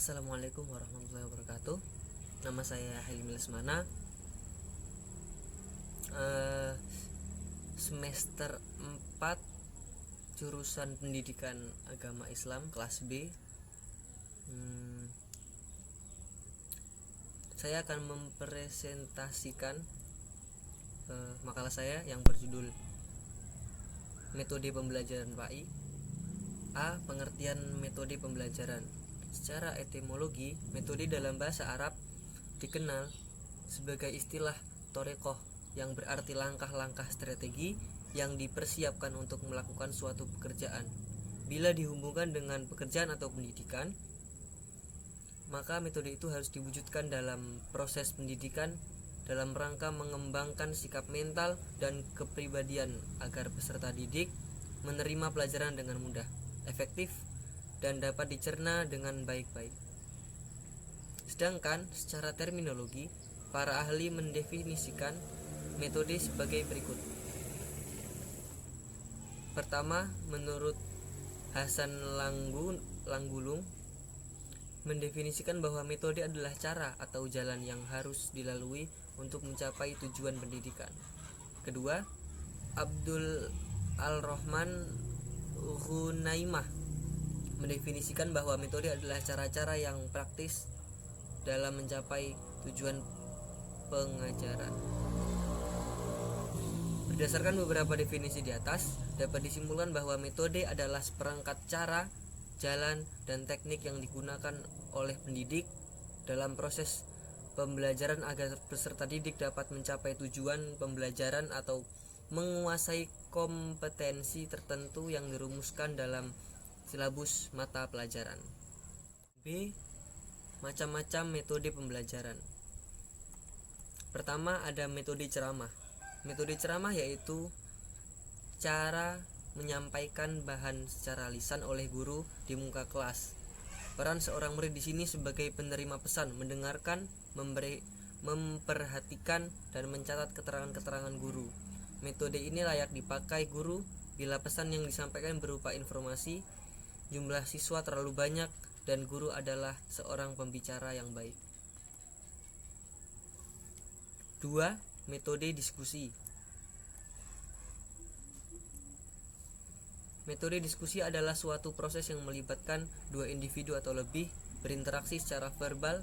Assalamualaikum warahmatullahi wabarakatuh. Nama saya Hilmi Lesmana. Semester 4 jurusan Pendidikan Agama Islam kelas B. Saya akan mempresentasikan makalah saya yang berjudul Metode Pembelajaran PAI. A. Pengertian metode pembelajaran. Secara etimologi, metode dalam bahasa Arab dikenal sebagai istilah torekoh yang berarti langkah-langkah strategi yang dipersiapkan untuk melakukan suatu pekerjaan. Bila dihubungkan dengan pekerjaan atau pendidikan, maka metode itu harus diwujudkan dalam proses pendidikan dalam rangka mengembangkan sikap mental dan kepribadian agar peserta didik menerima pelajaran dengan mudah, efektif, dan dapat dicerna dengan baik-baik. Sedangkan secara terminologi, para ahli mendefinisikan metode sebagai berikut. Pertama, menurut Hasan Langgulung mendefinisikan bahwa metode adalah cara atau jalan yang harus dilalui untuk mencapai tujuan pendidikan. Kedua, Abdul Al-Rahman Ghunaimah mendefinisikan bahwa metode adalah cara-cara yang praktis dalam mencapai tujuan pengajaran. Berdasarkan beberapa definisi di atas, dapat disimpulkan bahwa metode adalah seperangkat cara, jalan, dan teknik yang digunakan oleh pendidik dalam proses pembelajaran agar peserta didik dapat mencapai tujuan pembelajaran atau menguasai kompetensi tertentu yang dirumuskan dalam silabus mata pelajaran. B. Macam-macam metode pembelajaran. Pertama, ada metode ceramah. Metode ceramah yaitu cara menyampaikan bahan secara lisan oleh guru di muka kelas. Peran seorang murid di sini sebagai penerima pesan, mendengarkan, memperhatikan, dan mencatat keterangan-keterangan guru. Metode ini layak dipakai guru bila pesan yang disampaikan berupa informasi, jumlah siswa terlalu banyak, dan guru adalah seorang pembicara yang baik. 2. Metode diskusi. Metode diskusi adalah suatu proses yang melibatkan dua individu atau lebih berinteraksi secara verbal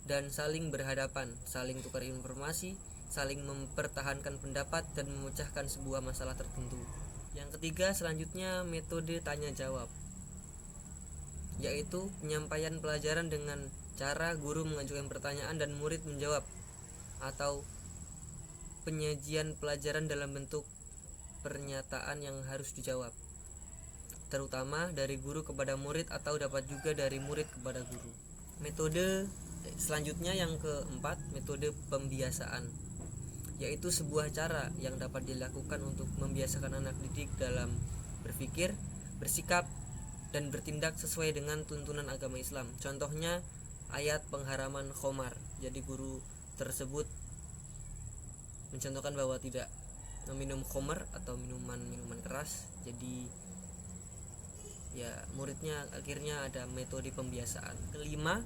dan saling berhadapan, saling tukar informasi, saling mempertahankan pendapat, dan memecahkan sebuah masalah tertentu. Yang ketiga, selanjutnya metode tanya jawab, yaitu penyampaian pelajaran dengan cara guru mengajukan pertanyaan dan murid menjawab, atau penyajian pelajaran dalam bentuk pernyataan yang harus dijawab, terutama dari guru kepada murid atau dapat juga dari murid kepada guru. Metode selanjutnya yang keempat, metode pembiasaan, yaitu sebuah cara yang dapat dilakukan untuk membiasakan anak didik dalam berpikir, bersikap, dan bertindak sesuai dengan tuntunan agama Islam. Contohnya ayat pengharaman khamar. Jadi guru tersebut mencontohkan bahwa tidak meminum khamar atau minuman keras. Jadi ya muridnya akhirnya ada metode pembiasaan. Kelima,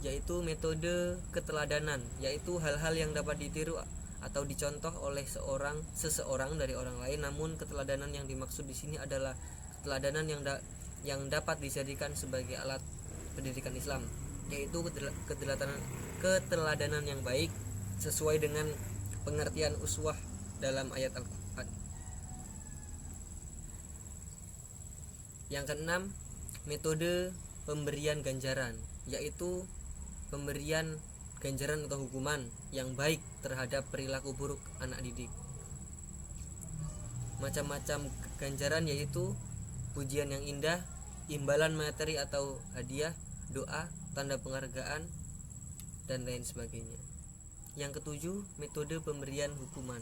yaitu metode keteladanan, yaitu hal-hal yang dapat ditiru atau dicontoh oleh seseorang dari orang lain, namun keteladanan yang dimaksud di sini adalah keteladanan yang dapat dijadikan sebagai alat pendidikan Islam, yaitu keteladanan yang baik sesuai dengan pengertian uswah dalam ayat Al-Quran. Yang keenam, metode pemberian ganjaran, yaitu pemberian ganjaran atau hukuman yang baik terhadap perilaku buruk anak didik. Macam-macam ganjaran yaitu pujian yang indah, imbalan materi atau hadiah, doa, tanda penghargaan, dan lain sebagainya. Yang ketujuh, metode pemberian hukuman.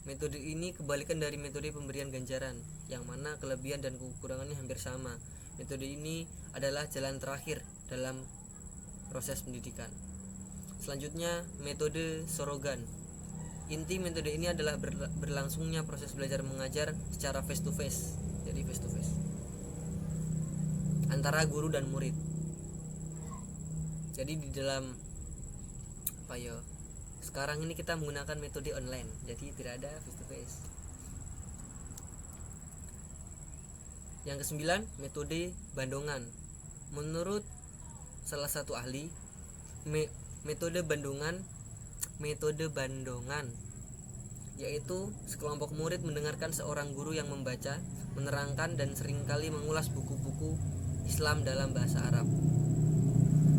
Metode ini kebalikan dari metode pemberian ganjaran, yang mana kelebihan dan kekurangannya hampir sama. Metode ini adalah jalan terakhir dalam proses pendidikan. Selanjutnya, metode sorogan. Inti metode ini adalah berlangsungnya proses belajar mengajar secara face to face. Jadi face to face antara guru dan murid. Jadi di dalam sekarang ini kita menggunakan metode online, jadi tidak ada face to face. Yang kesembilan, metode bandongan. Menurut salah satu ahli, metode bandongan yaitu sekelompok murid mendengarkan seorang guru yang membaca, menerangkan, dan seringkali mengulas buku-buku Islam dalam bahasa Arab.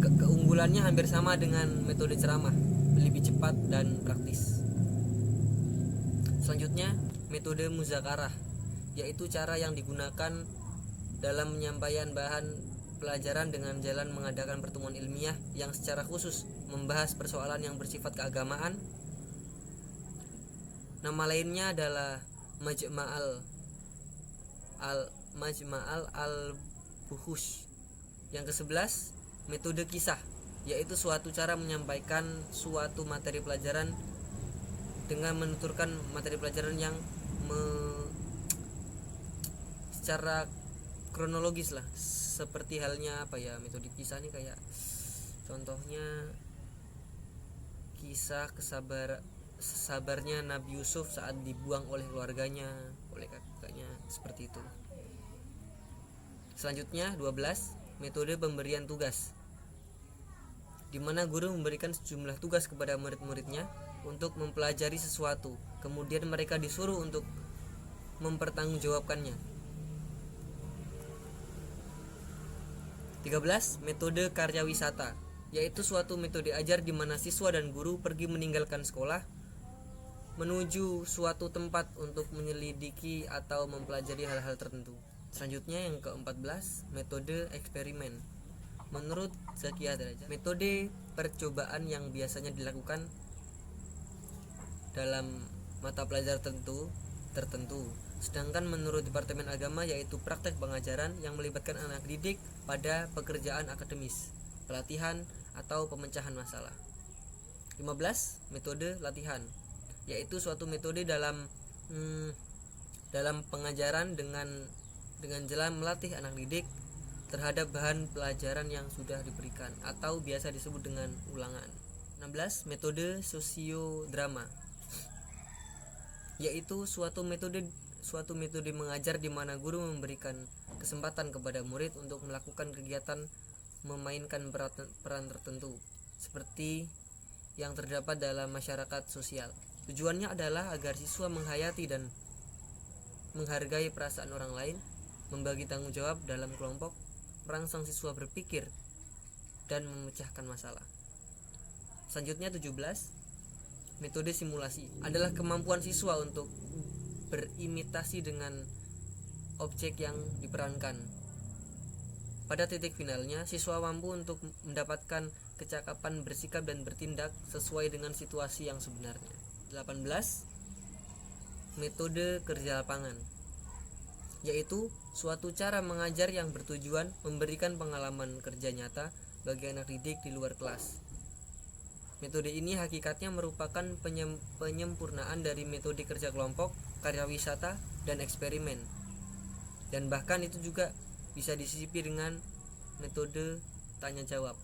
Keunggulannya hampir sama dengan metode ceramah, lebih cepat dan praktis. Selanjutnya, metode muzakarah, yaitu cara yang digunakan dalam penyampaian bahan pelajaran dengan jalan mengadakan pertemuan ilmiah yang secara khusus membahas persoalan yang bersifat keagamaan. Nama lainnya adalah Majma'al al-Buhus. Yang ke-11, metode kisah, yaitu suatu cara menyampaikan suatu materi pelajaran dengan menuturkan materi pelajaran yang secara kronologis lah, seperti halnya metode kisah ini kayak contohnya kisah sabarnya Nabi Yusuf saat dibuang oleh keluarganya, oleh kakaknya, seperti itu. Selanjutnya 12, metode pemberian tugas, di mana guru memberikan sejumlah tugas kepada murid-muridnya untuk mempelajari sesuatu, kemudian mereka disuruh untuk mempertanggungjawabkannya. 13, metode karya wisata, yaitu suatu metode ajar di mana siswa dan guru pergi meninggalkan sekolah menuju suatu tempat untuk menyelidiki atau mempelajari hal-hal tertentu. Selanjutnya yang ke-14, metode eksperimen. Menurut Zakia Daraja, metode percobaan yang biasanya dilakukan dalam mata pelajaran tertentu. Sedangkan menurut Departemen Agama yaitu praktek pengajaran yang melibatkan anak didik pada pekerjaan akademis, pelatihan atau pemecahan masalah. 15, metode latihan, yaitu suatu metode dalam pengajaran dengan jalan melatih anak didik terhadap bahan pelajaran yang sudah diberikan atau biasa disebut dengan ulangan. 16, metode sosiodrama, yaitu suatu metode mengajar di mana guru memberikan kesempatan kepada murid untuk melakukan kegiatan memainkan peran tertentu seperti yang terdapat dalam masyarakat sosial. Tujuannya adalah agar siswa menghayati dan menghargai perasaan orang lain, membagi tanggung jawab dalam kelompok, merangsang siswa berpikir dan memecahkan masalah. Selanjutnya 17, metode simulasi adalah kemampuan siswa untuk berimitasi dengan objek yang diperankan. Pada titik finalnya, siswa mampu untuk mendapatkan kecakapan bersikap dan bertindak sesuai dengan situasi yang sebenarnya. 18, metode kerja lapangan, yaitu suatu cara mengajar yang bertujuan memberikan pengalaman kerja nyata bagi anak didik di luar kelas. Metode ini hakikatnya merupakan penyempurnaan dari metode kerja kelompok, karya wisata, dan eksperimen. Dan bahkan itu juga bisa disisipi dengan metode tanya jawab.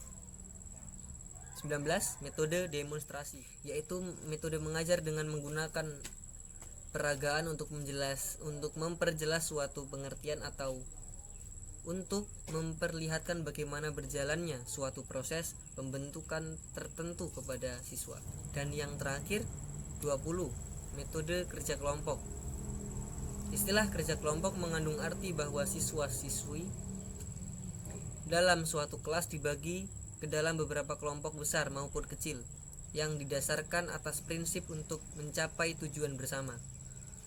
19, metode demonstrasi, yaitu metode mengajar dengan menggunakan peragaan untuk memperjelas suatu pengertian atau untuk memperlihatkan bagaimana berjalannya suatu proses pembentukan tertentu kepada siswa. Dan yang terakhir 20, metode kerja kelompok. Istilah kerja kelompok mengandung arti bahwa siswa-siswi dalam suatu kelas dibagi ke dalam beberapa kelompok besar maupun kecil yang didasarkan atas prinsip untuk mencapai tujuan bersama.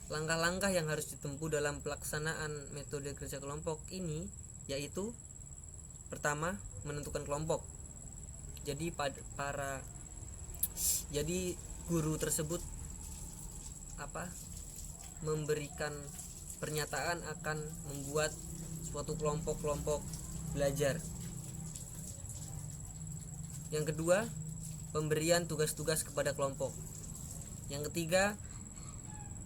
Langkah-langkah yang harus ditempuh dalam pelaksanaan metode kerja kelompok ini yaitu pertama, menentukan kelompok. Jadi guru tersebut memberikan pernyataan akan membuat suatu kelompok-kelompok belajar. Yang kedua, pemberian tugas-tugas kepada kelompok. Yang ketiga,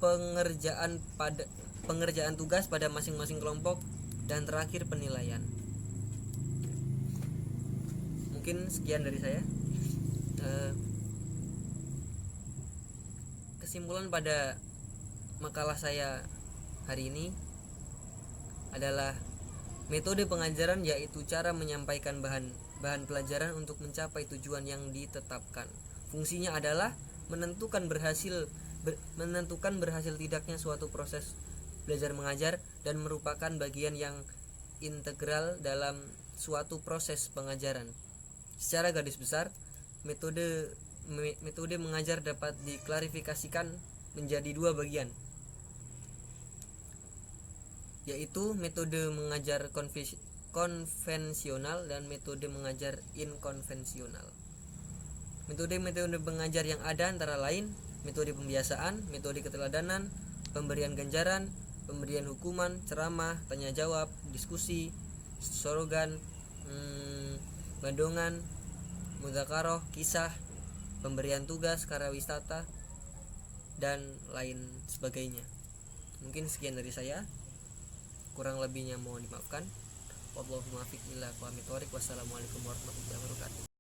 pengerjaan tugas pada masing-masing kelompok. Dan terakhir, penilaian. Mungkin sekian dari saya. Kesimpulan pada makalah saya hari ini adalah metode pengajaran yaitu cara menyampaikan bahan pelajaran untuk mencapai tujuan yang ditetapkan. Fungsinya adalah menentukan berhasil tidaknya suatu proses belajar mengajar dan merupakan bagian yang integral dalam suatu proses pengajaran. Secara garis besar, metode mengajar dapat diklarifikasikan menjadi dua bagian, yaitu metode mengajar konvensional dan metode mengajar inkonvensional. Metode mengajar yang ada antara lain metode pembiasaan, metode keteladanan, pemberian ganjaran, pemberian hukuman, ceramah, tanya jawab, diskusi, slogan, bandongan, mudzakarah, kisah, pemberian tugas, karyawisata, dan lain sebagainya. Mungkin sekian dari saya. Kurang lebihnya mohon dimaafkan. Wassalamualaikum warahmatullahi wabarakatuh.